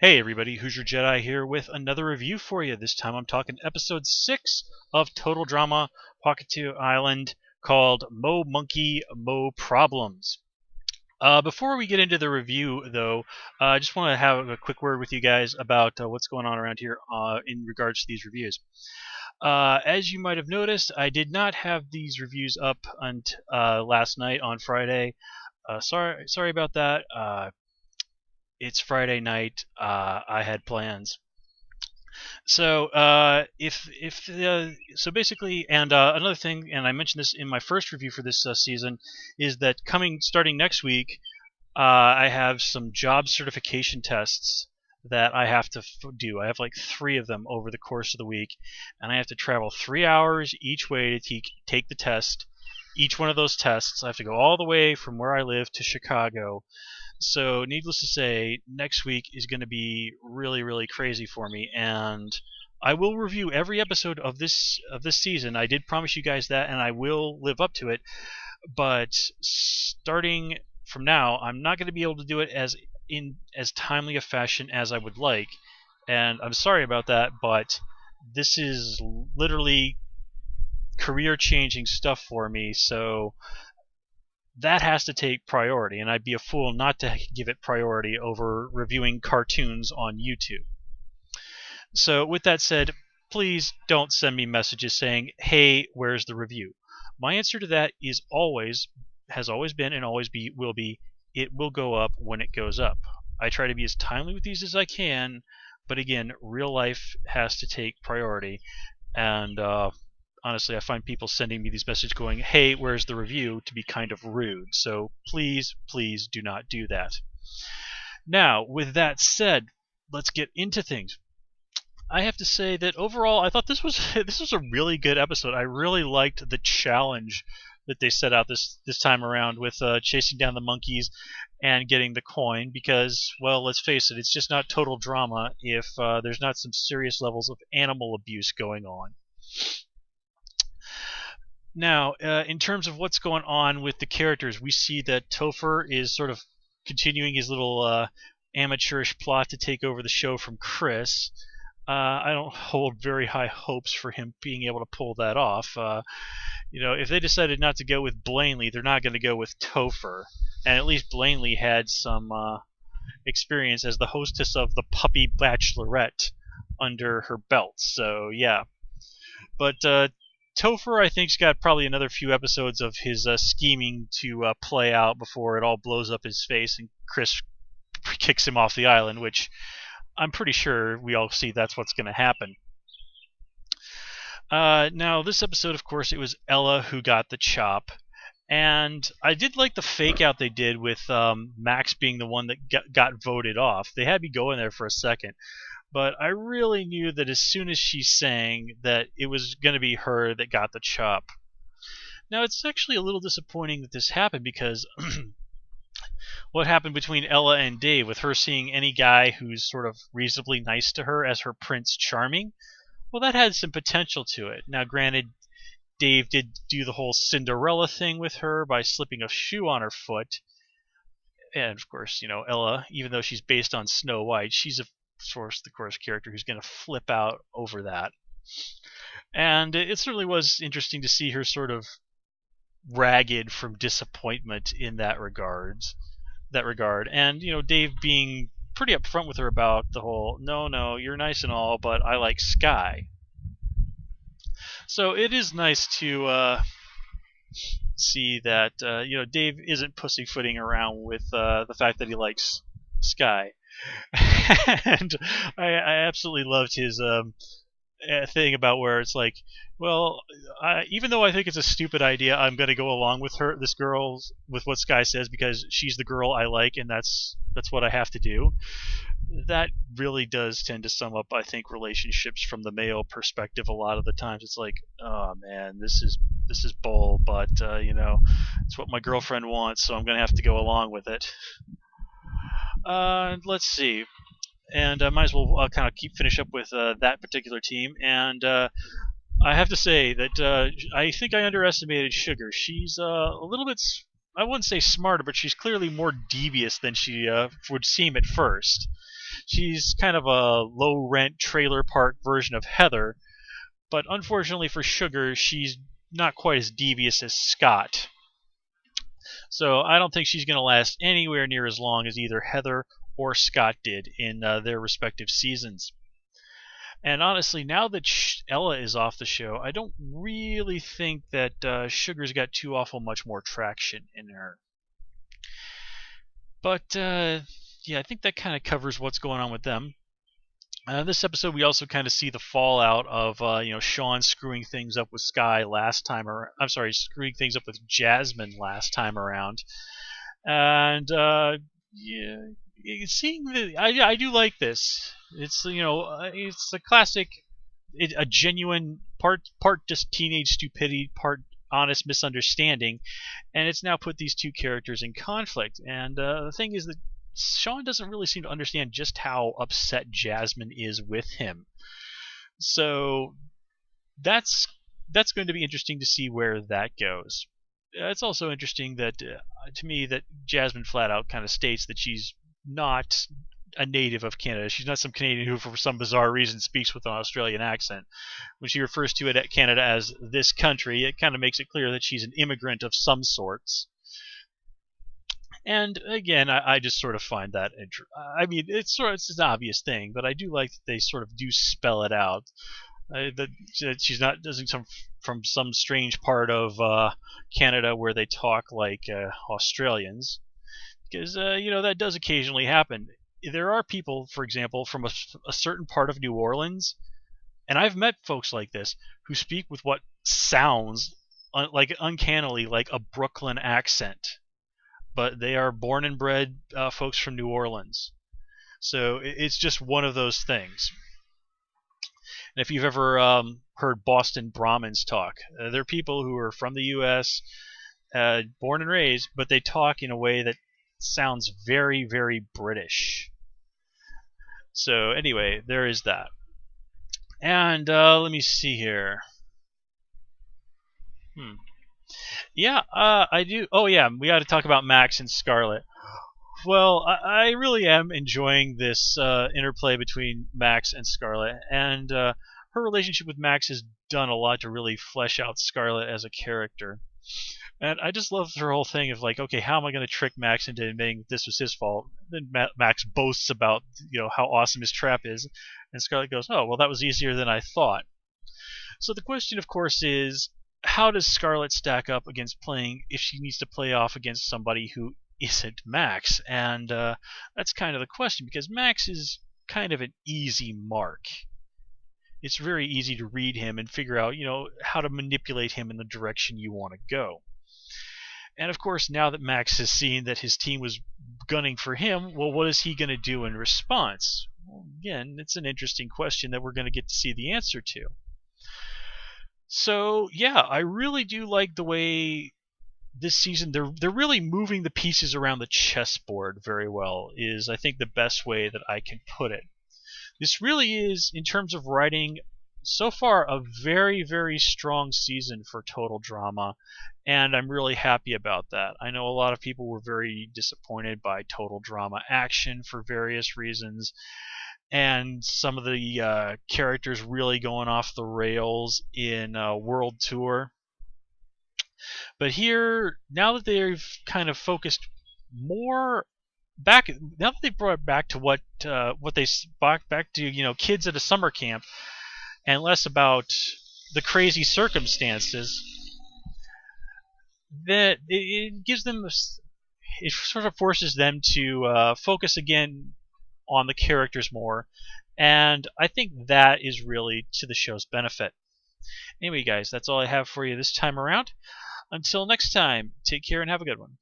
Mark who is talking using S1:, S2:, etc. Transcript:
S1: Hey everybody, Hoosier Jedi here with another review for you. This time I'm talking episode 6 of Total Drama Pahkitew Island called Mo Monkey Mo Problems. Before we get into the review though, I just want to have a quick word with you guys about what's going on around here in regards to these reviews. As you might have noticed, I did not have these reviews up until last night on Friday. Sorry about that. It's Friday night. I had plans. So so basically, and another thing, and I mentioned this in my first review for this season, is that starting next week, I have some job certification tests that I have to do. I have like 3 of them over the course of the week, and I have to travel 3 hours each way to take the test. Each one of those tests, I have to go all the way from where I live to Chicago. So, needless to say, next week is going to be really, really crazy for me, and I will review every episode of this season. I did promise you guys that, and I will live up to it. But starting from now, I'm not going to be able to do it in as timely a fashion as I would like, and I'm sorry about that. But this is literally career-changing stuff for me, so that has to take priority, and I'd be a fool not to give it priority over reviewing cartoons on YouTube. So with that said, please don't send me messages saying, hey, where's the review? My answer to that has always been and will be, it will go up when it goes up. I try to be as timely with these as I can, but again, real life has to take priority, and honestly, I find people sending me these messages going, hey, where's the review, to be kind of rude. So please, please do not do that. Now, with that said, let's get into things. I have to say that overall, I thought this was a really good episode. I really liked the challenge that they set out this time around with chasing down the monkeys and getting the coin, because, well, let's face it, it's just not total drama if there's not some serious levels of animal abuse going on. Now, in terms of what's going on with the characters, we see that Topher is sort of continuing his little amateurish plot to take over the show from Chris. I don't hold very high hopes for him being able to pull that off. If they decided not to go with Blanley, they're not going to go with Topher. And at least Blanley had some experience as the hostess of the Puppy Bachelorette under her belt. So, yeah. But Topher, I think, has got probably another few episodes of his scheming to play out before it all blows up his face and Chris kicks him off the island, which I'm pretty sure we all see that's what's going to happen. Now, this episode, of course, it was Ella who got the chop, and I did like the fake out they did with Max being the one that got voted off. They had me going there for a second. But I really knew that as soon as she sang that it was going to be her that got the chop. Now, it's actually a little disappointing that this happened, because what happened between Ella and Dave, with her seeing any guy who's sort of reasonably nice to her as her Prince Charming, well, that had some potential to it. Now, granted, Dave did do the whole Cinderella thing with her by slipping a shoe on her foot. And, of course, Ella, even though she's based on Snow White, she's the course character who's going to flip out over that. And it certainly was interesting to see her sort of ragged from disappointment in that regard. And Dave being pretty upfront with her about the whole, no, you're nice and all, but I like Sky. So it is nice to see that Dave isn't pussyfooting around with the fact that he likes Sky. And I absolutely loved his thing about where it's like, well, even though I think it's a stupid idea, I'm going to go along with with what Sky says, because she's the girl I like, and that's what I have to do. That really does tend to sum up, I think, relationships from the male perspective a lot of the times. It's like, oh man, this is bull, but it's what my girlfriend wants, so I'm going to have to go along with it. Let's see, and I might as well kind of finish up with that particular team. And I have to say that I think I underestimated Sugar. She's a little bit, I wouldn't say smarter, but she's clearly more devious than she would seem at first. She's kind of a low-rent trailer park version of Heather, but unfortunately for Sugar, she's not quite as devious as Scott. So I don't think she's going to last anywhere near as long as either Heather or Scott did in their respective seasons. And honestly, now that Ella is off the show, I don't really think that Sugar's got too awful much more traction in her. But yeah, I think that kind of covers what's going on with them. This episode, we also kind of see the fallout of Sean screwing things up with Sky last time, or I'm sorry, screwing things up with Jasmine last time around, and yeah, seeing I do like this. It's it's a classic, a genuine part just teenage stupidity, part honest misunderstanding, and it's now put these two characters in conflict. And the thing is that Sean doesn't really seem to understand just how upset Jasmine is with him. So that's going to be interesting to see where that goes. It's also interesting that to me that Jasmine flat out kind of states that she's not a native of Canada. She's not some Canadian who, for some bizarre reason, speaks with an Australian accent. When she refers to it at Canada as this country, it kind of makes it clear that she's an immigrant of some sorts. And again, I just sort of find that I mean, it's an obvious thing, but I do like that they sort of do spell it out. That she's not doesn't come from some strange part of Canada where they talk like Australians, because that does occasionally happen. There are people, for example, from a certain part of New Orleans, and I've met folks like this who speak with what sounds like uncannily like a Brooklyn accent. But they are born and bred folks from New Orleans. So it's just one of those things. And if you've ever heard Boston Brahmins talk, they're people who are from the U.S., born and raised, but they talk in a way that sounds very, very British. So anyway, there is that. And let me see here. Yeah, I do. Oh, yeah, we got to talk about Max and Scarlet. Well, I really am enjoying this interplay between Max and Scarlet, and her relationship with Max has done a lot to really flesh out Scarlet as a character. And I just love her whole thing of like, okay, how am I going to trick Max into admitting that this was his fault? Then Max boasts about how awesome his trap is, and Scarlet goes, oh, well, that was easier than I thought. So the question, of course, is, how does Scarlet stack up against playing if she needs to play off against somebody who isn't Max? And that's kind of the question, because Max is kind of an easy mark. It's very easy to read him and figure out, how to manipulate him in the direction you want to go. And of course, now that Max has seen that his team was gunning for him, well, what is he going to do in response? Well, again, it's an interesting question that we're going to get to see the answer to. So yeah, I really do like the way this season they're really moving the pieces around the chessboard very well, is I think the best way that I can put it. This really is, in terms of writing, so far a very, very strong season for Total Drama, and I'm really happy about that. I know a lot of people were very disappointed by Total Drama Action for various reasons, and some of the characters really going off the rails in World Tour. But here, now that they've kind of focused more back, now that they've brought it back to what they back to, kids at a summer camp, and less about the crazy circumstances, that it gives them, it sort of forces them to focus again on the characters more, and I think that is really to the show's benefit. Anyway, guys, that's all I have for you this time around. Until next time, take care and have a good one.